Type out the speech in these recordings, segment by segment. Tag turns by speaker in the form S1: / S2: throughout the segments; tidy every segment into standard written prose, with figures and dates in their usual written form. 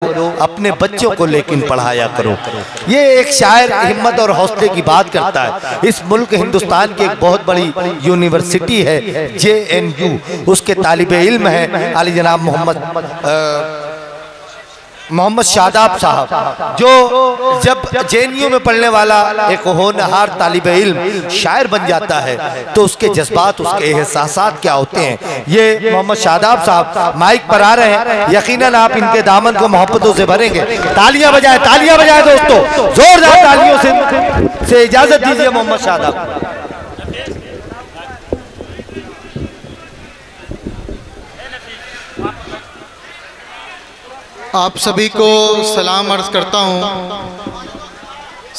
S1: اپنے بچوں کو لیکن پڑھایا کرو۔ یہ ایک شاعر ہمت اور حوصلے کی بات کرتا ہے۔ اس ملک ہندوستان کی ایک بہت بڑی یونیورسٹی ہے JNU، اس کے طالب علم ہیں علی جناب محمد شاداب صاحب، جو جب JNU میں پڑھنے والا ایک ہونہار طالب علم شاعر بن جاتا ہے تو اس کے جذبات، اس کے احساسات کیا ہوتے ہیں۔ یہ محمد شاداب صاحب مائک پر آ رہے ہیں، یقیناً آپ ان کے دامن کو محبتوں سے بھریں گے۔ تالیاں بجائیں دوستو، زوردار تالیوں سے اجازت دیجئے محمد شاداب۔
S2: آپ سبھی کو سلام عرض کرتا ہوں۔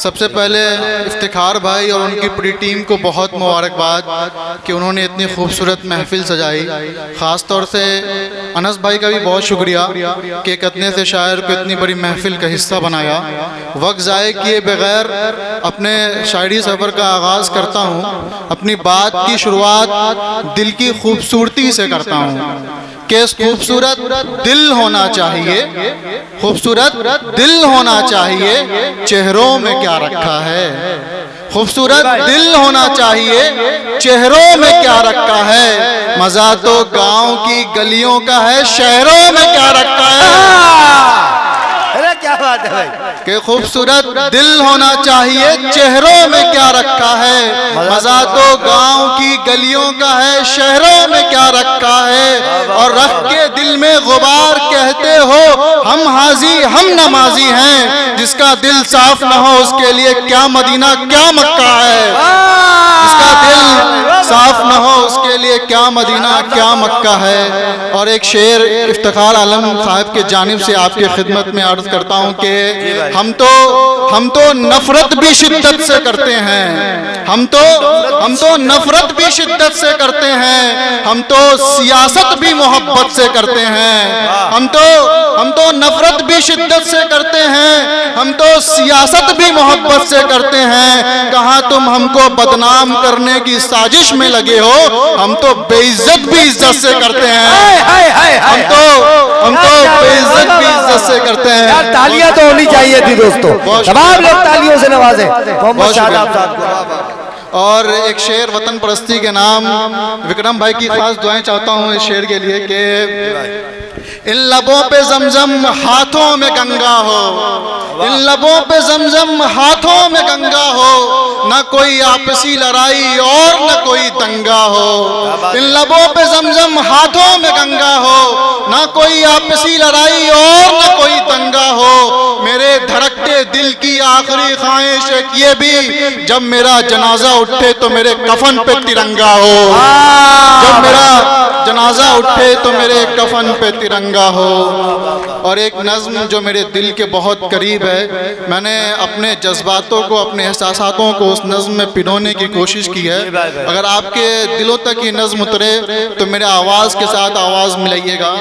S2: سب سے پہلے افتخار بھائی اور ان کی پوری ٹیم کو بہت مبارکباد کہ انہوں نے اتنی خوبصورت محفل سجائی۔ خاص طور سے انس بھائی کا بھی بہت شکریہ کہ ایک اتنے سے شاعر کو اتنی بڑی محفل کا حصہ بنایا۔ وقت ضائع کیے بغیر اپنے شاعری سفر کا آغاز کرتا ہوں۔ اپنی بات کی شروعات دل کی خوبصورتی سے کرتا ہوں کہ خوبصورت دل ہونا چاہیے، خوبصورت دل ہونا چاہیے، چہروں میں کیا رکھا ہے۔ خوبصورت دل ہونا چاہیے، چہروں میں کیا رکھا ہے۔ مزہ تو گاؤں کی گلیوں کا ہے، شہروں میں کیا رکھا ہے۔
S1: کیا بات ہے بھائی
S2: کہ خوبصورت دل ہونا چاہیے، چہروں میں کیا رکھا ہے۔ مزہ تو گاؤں کی گلیوں کا ہے، شہروں میں کیا رکھا ہے۔ اور رکھ کے دل میں غبار کہتے ہو ہم حاضی ہم نمازی ہیں۔ جس کا دل صاف نہ ہو اس کے لیے کیا مدینہ کیا مکہ ہے۔ جس کا دل صاف نہ ہو اس کے لیے کیا مدینہ کیا مکہ ہے۔ اور ایک شعر افتخار عالم صاحب کے جانب سے آپ کی خدمت میں عرض کرتا ہوں کہ ہم تو نفرت بھی شدت سے کرتے ہیں۔ ہم تو نفرت بھی شدت سے کرتے ہیں۔ ہم تو سیاست بھی محبت سے کرتے ہیں۔ ہم تو نفرت بھی شدت سے کرتے ہیں۔ ہم تو سیاست بھی محبت سے کرتے ہیں۔ کہاں تم ہم کو بدنام کرنے کی سازش میں لگے ہو، ہم تو بے عزت بھی عزت سے کرتے ہیں۔ ہم تو بے عزت بھی عزت سے کرتے ہیں۔
S1: یار تالیاں تو ہونی چاہیے تھی دوستو، تمام لوگ تالیوں سے نوازیں محمد شاداب صاحب کو۔
S2: اور ایک شعر وطن پرستی کے نام وکرم بھائی کی خاص دعائیں چاہتا ہوں اس شعر کے لیے کہ ان لبوں پہ زمزم ہاتھوں میں گنگا ہو، ان لبوں پہ زمزم ہاتھوں میں گنگا ہو، نہ کوئی آپسی لڑائی اور نہ کوئی دنگا ہو۔ ان لبوں پہ زمزم ہاتھوں میں گنگا ہو، نہ کوئی آپسی لڑائی اور نہ کوئی دنگا ہو۔ میرے دھڑکتے دل کی آخری خواہش ایک یہ بھی، جب میرا جنازہ اٹھے تو میرے کفن پہ ترنگا ہو۔ جب میرا جنازہ اٹھے تو میرے کفن پہ ترنگا ہو۔ اور ایک نظم جو میرے دل کے بہت قریب ہے، میں نے اپنے جذباتوں کو، اپنے احساساتوں کو اس نظم میں پنونے کی کوشش کی ہے۔ اگر آپ کے دلوں تک یہ نظم اترے تو میرے آواز کے ساتھ آواز ملائیے گا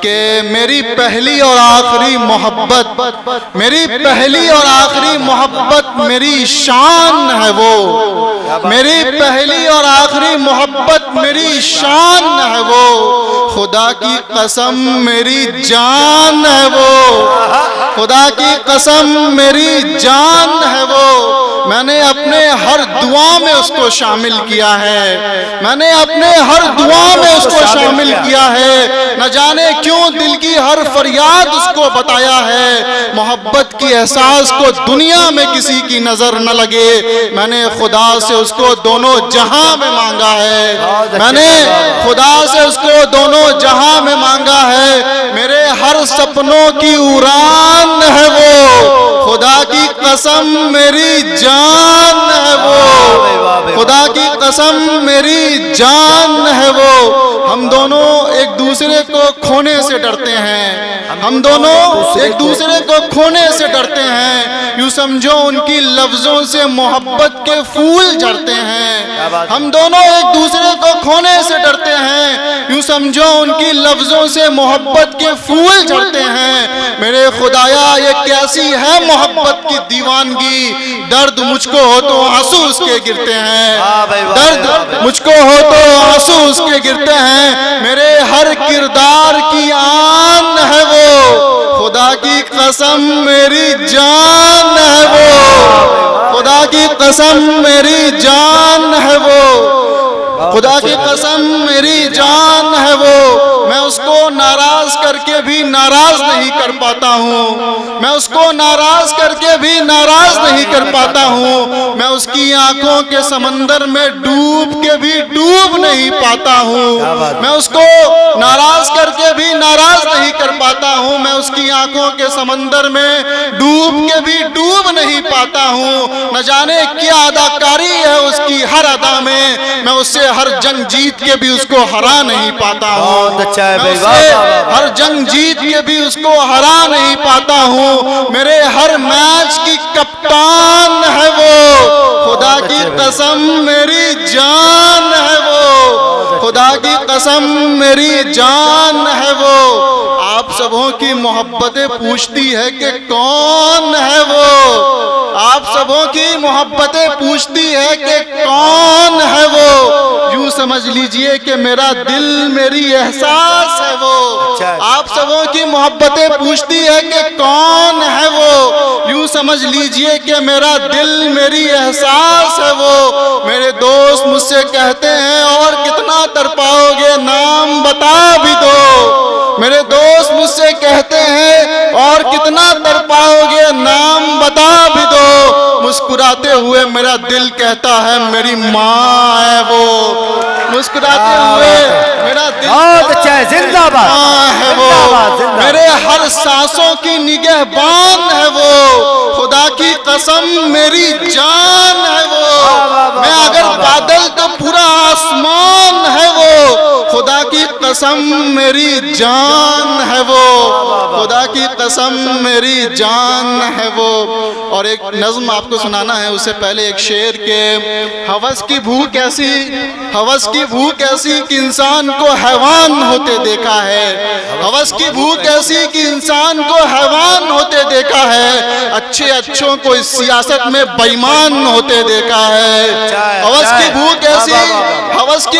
S2: کہ میری پہلی اور آخری محبت، میری پہلی اور آخری محبت میری شان ہے وہ، میری پہلی اور آخری محبت میری شان ہے وہ، خدا کی قسم میری جان ہے وہ، خدا کی قسم میری جان ہے وہ۔ میں نے اپنے ہر دعا میں اس کو شامل کیا ہے، میں نے اپنے ہر دعا میں اس کو شامل کیا ہے۔ نہ جانے کیوں دل کی ہر فریاد اس کو بتایا ہے۔ محبت کی احساس کو دنیا میں کسی کی نظر نہ لگے، میں نے خدا سے اس کو دونوں جہاں میں مانگا ہے، میں نے خدا سے اس کو دونوں جہاں میں مانگا ہے۔ میرے ہر سپنوں کی اڑان ہے وہ، خدا کی قسم میری جان ہے وہ، خدا کی قسم میری جان ہے وہ۔ ہم دونوں ایک دوسرے کو کھونے سے ڈرتے ہیں، ہم دونوں ایک دوسرے کو کھونے سے ڈرتے ہیں۔ یوں سمجھو ان کی لفظوں سے محبت کے پھول جھڑتے ہیں، ہم دونوں ایک دوسرے کو کھونے سے ڈرتے ہیں۔ یوں سمجھو ان کی لفظوں سے محبت کے پھول جھڑتے ہیں۔ میرے خدایا یہ کیسی ہے محبت کی دیوانگی، درد مجھ کو ہو تو آنسو اس کے گرتے ہیں، درد مجھ کو ہو تو آنسو اس کے گرتے ہیں۔ میرے ہر کردار کی آن ہے وہ، خدا خدا کی قسم میری جان ہے وہ، خدا کی قسم میری جان ہے وہ، خدا کی قسم میری جان ہے وہ، میں اس کو ناراض کر کے بھی ناراض نہیں کر پاتا ہوں، میں اس کو ناراض کر کے بھی ناراض نہیں کر پاتا ہوں، میں اس کی آنکھوں کے سمندر میں ڈوب کے بھی ڈوب نہیں پاتا ہوں، میں اس کو ناراض کر کے بھی ناراض نہیں کر پاتا ہوں، میں اس کی آنکھوں کے سمندر میں ڈوب کے بھی ڈوب نہیں پاتا ہوں، نہ جانے کیا اداکاری ہے اس کی ہر ادا میں اس سے ہر جنگ جیت کے بھی اس کو ہرا نہیں پاتا ہوں، میں اس سے ہر جنگ جیت کے بھی اس کو ہرا نہیں پاتا ہوں، میرے ہر میچ کی کپتان ہے وہ، خدا کی قسم میری جان ہے وہ، خدا کی قسم میری جان ہے وہ، آپ سبوں کی محبتیں پوچھتی ہے کہ کون ہے وہ، آپ سبوں کی محبتیں پوچھتی ہے کہ کون ہے وہ، یوں سمجھ لیجئے کہ میرا دل میری احساس ہے وہ، آپ سبوں کی محبتیں پوچھتی ہے کہ کون ہے وہ، یوں سمجھ لیجئے کہ میرا دل میری احساس ہے وہ، میرے دوست مجھ سے کہتے ہیں اور کتنا تڑپاؤ گے نام بتا بھی دو، میرے دوست مجھ سے کہتے ہیں اور کتنا تڑپاؤ گے نام بتا بھی دو، مسکراتے ہوئے میرا دل کہتا ہے میری ماں ہے وہ، مسکراتے ہوئے میرا دل کہتا ہے ماں ہے وہ، میرے ہر سانسوں کی نگہبان ہے وہ، خدا کی قسم میری جان ہے وہ، میں اگر بادل تو پورا آسمان ہے وہ، خدا کی قسم میری جان ہے وہ، خدا کی قسم میری جان ہے وہ۔ اور ایک نظم آپ کو سنانا ہے، اس سے پہلے ایک شعر کے ہوس کی بھوک ایسی کہ انسان کو حیوان ہوتے دیکھا ہے، ہوس کی بھوک ایسی کہ انسان کو حیوان ہوتے دیکھا ہے، اچھے اچھوں کو اس سیاست میں بے ایمان ہوتے دیکھا ہے، ہوس کی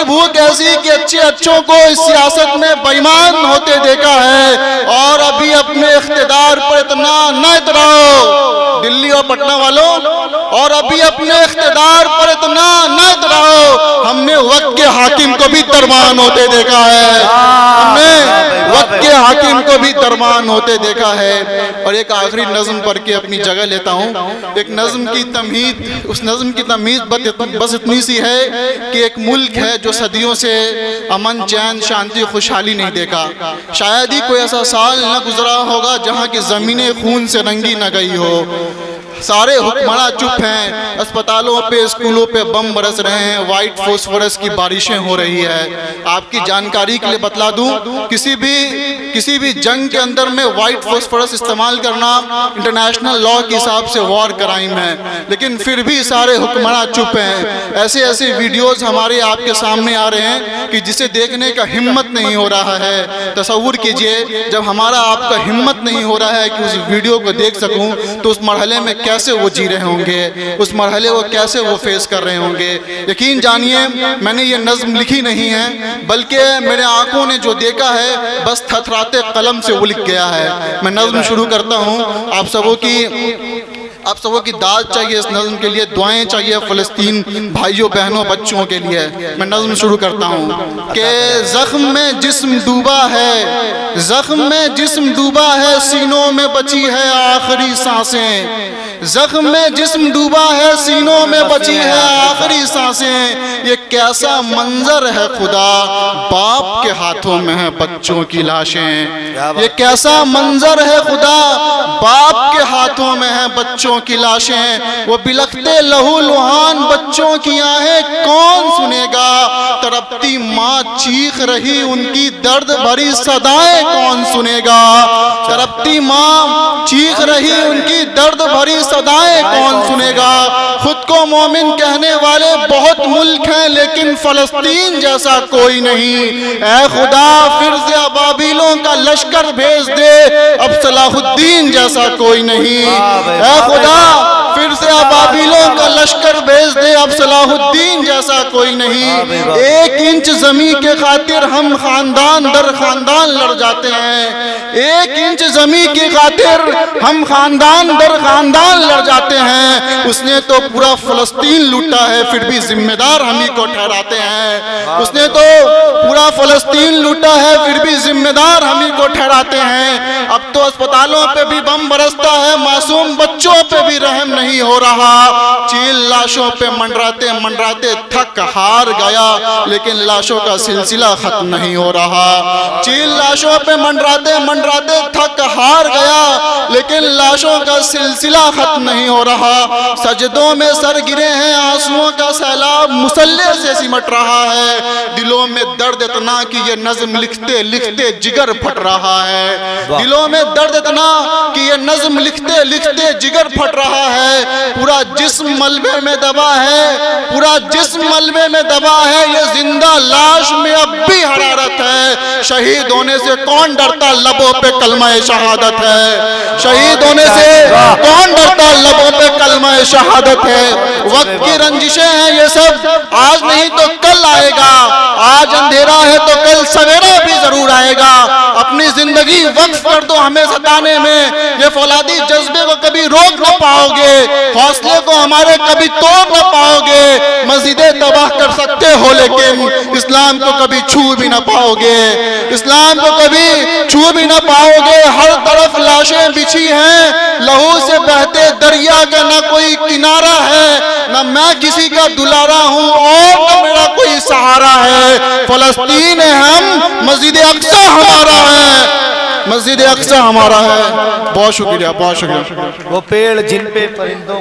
S2: بھوک ایسی کہ اچھے اچھوں کو اس سیاست میں بے ایمان ہوتے دیکھا ہے، اور ابھی اپنے اقتدار پر اتنا نہ اتراؤ دلی اور پٹنہ والوں، اور ابھی اپنے اقتدار پر اتنا نہ اتراؤ، ہم نے وقت کے حاکم کو بھی دربان ہوتے دیکھا ہے، ہم نے وقت کے حاکم کو بھی دربان ہوتے دیکھا ہے۔ اور ایک آخری نظم پڑھ کے اپنی جگہ لیتا ہوں، ایک نظم کی تمہید، اس نظم کی تمہید بس اتنی سی ہے کہ ایک ملک ہے جو صدیوں سے امن چین شانتی خوشحالی نہیں دیکھا، شاید ہی کوئی ایسا سال نہ گزرا ہوگا جہاں کی زمینیں خون سے رنگی نہ گئی ہو، سارے حکمراں چپ ہیں، اسپتالوں پہ اسکولوں پہ بم برس رہے ہیں، وائٹ فوسفورس کی بارشیں ہو رہی ہے۔ آپ کی جانکاری کے لیے بتلا دوں، کسی بھی جنگ کے اندر میں وائٹ فوسفورس استعمال کرنا انٹرنیشنل لاء کے حساب سے وار کرائم ہے، لیکن پھر بھی سارے حکمراں چپ ہیں۔ ایسے ویڈیوز ہمارے آپ کے سامنے آ رہے ہیں کہ جسے دیکھنے کا ہمت نہیں ہو رہا ہے۔ تصور کیجئے جب ہمارا آپ کا ہمت نہیں ہو رہا ہے کہ اس ویڈیو کو دیکھ سکوں تو اس مرحلے میں کیسے وہ جی رہے ہوں گے، اس مرحلے کو کیسے وہ فیس کر رہے ہوں گے۔ یقین جانیے میں نے یہ نظم لکھی نہیں ہے، بلکہ میرے آنکھوں نے جو دیکھا ہے بس تھتھراتے قلم سے وہ لکھ گیا ہے۔ میں نظم شروع کرتا ہوں، آپ سبوں کی داد چاہیے اس نظم کے لیے، دعائیں چاہیے فلسطین بھائیوں بہنوں بچوں کے لیے۔ میں نظم شروع کرتا ہوں کہ زخم میں جسم ڈوبا ہے، سینوں میں بچی ہے آخری سانسیں، زخم میں جسم ڈوبا ہے، سینوں میں بچی ہے آخری سانسیں، یہ کیسا منظر ہے خدا، باپ کے ہاتھوں میں ہے بچوں کی لاشیں، یہ کیسا منظر ہے خدا، باپ کے ہاتھوں میں ہے بچوں کی لاشیں، وہ بلکتے لہو لہان بچوں کی آہیں کون سنے گا، تڑپتی ماں چیخ رہی ان کی درد بھری صدائیں کون سنے گا، تڑپتی ماں چیخ رہی ان کی درد بھری صدائیں کون سنے گا۔ خود کو مومن کہنے والے بہت ملک ہیں لیکن فلسطین جیسا کوئی نہیں، اے خدا پھر سے ابابیلوں کا لشکر بھیج دے، اب صلاح الدین جیسا کوئی نہیں، اے خدا پھر سے کے ابابیلوں کا لشکر بھیج دے، اب صلاح الدین جیسا کوئی نہیں۔ 1 انچ زمین کے خاطر ہم خاندان در خاندان لڑ جاتے ہیں، 1 انچ زمین کی خاطر ہم خاندان در خاندان لڑ جاتے ہیں۔ اس نے تو پورا فلسطین لوٹا ہے، پھر بھی ذمہ دار ہم ہی کو ٹھہراتے ہیں۔ اس نے تو پورا فلسطین لوٹا ہے، پھر بھی ذمہ دار ہم ہی کو ٹھہراتے ہیں۔ اب تو اسپتالوں پہ بھی بم برستا ہے، معصوم بچوں پہ بھی رحم نہیں ہو رہا۔ چیل لاشوں پہ منڈراتے منڈراتے تھک ہار گیا، لیکن لاشوں کا سلسلہ ختم نہیں ہو رہا۔ چیل لاشوں پہ منڈراتے منڈراتے تھک ہار گیا، لیکن لاشوں کا سلسلہ ختم نہیں ہو رہا۔ سجدوں میں سر گرے ہیں، آنسوؤں کا سیلاب مسلح سے سمٹ رہا ہے۔ دلوں میں درد اتنا کہ یہ نظم لکھتے لکھتے جگر پھٹ رہا ہے۔ دلوں میں درد اتنا کہ یہ نظم لکھتے لکھتے جگر پھٹ رہا ہے۔ پورا جسم ملبے میں دبا ہے، پورا جسم ملبے میں دبا ہے، یہ زندہ لاش میں اب بھی حرارت ہے۔ شہید ہونے سے کون ڈرتا، لبوں پہ کلمہ شہادت ہے۔ شہید ہونے سے کون ڈرتا، لبوں پہ کلمہ شہادت ہے۔ وقت کی رنجشیں ہیں یہ سب، آج نہیں تو کل آئے گا، آج اندھیرا ہے تو کل سویرا بھی ضرور آئے گا۔ اپنی زندگی وقف کر دو ہمیں ستانے میں، یہ فولادی جذبے کو کبھی روک نہ پاؤ گے، حوصلے کو ہمارے کبھی توڑ نہ پاؤ گے۔ مسجدیں تباہ کر سکتے ہو لیکن اسلام کو کبھی چھو بھی نہ پاؤ گے، اسلام کو کبھی چھو بھی نہ پاؤ گے۔ ہر طرف لاشیں بچھی ہیں، لہو سے بہتے دریا کا نہ کوئی کنارہ ہے، نہ میں کسی کا دلارا ہوں اور نہ میرا کوئی سہارا ہے۔ فلسطین ہے ہم، مسجد اقصی ہمارا ہے، مسجد اقصی ہمارا ہے۔ بہت شکریہ، بہت شکریہ۔
S1: وہ پیڑ جن پہ پرندوں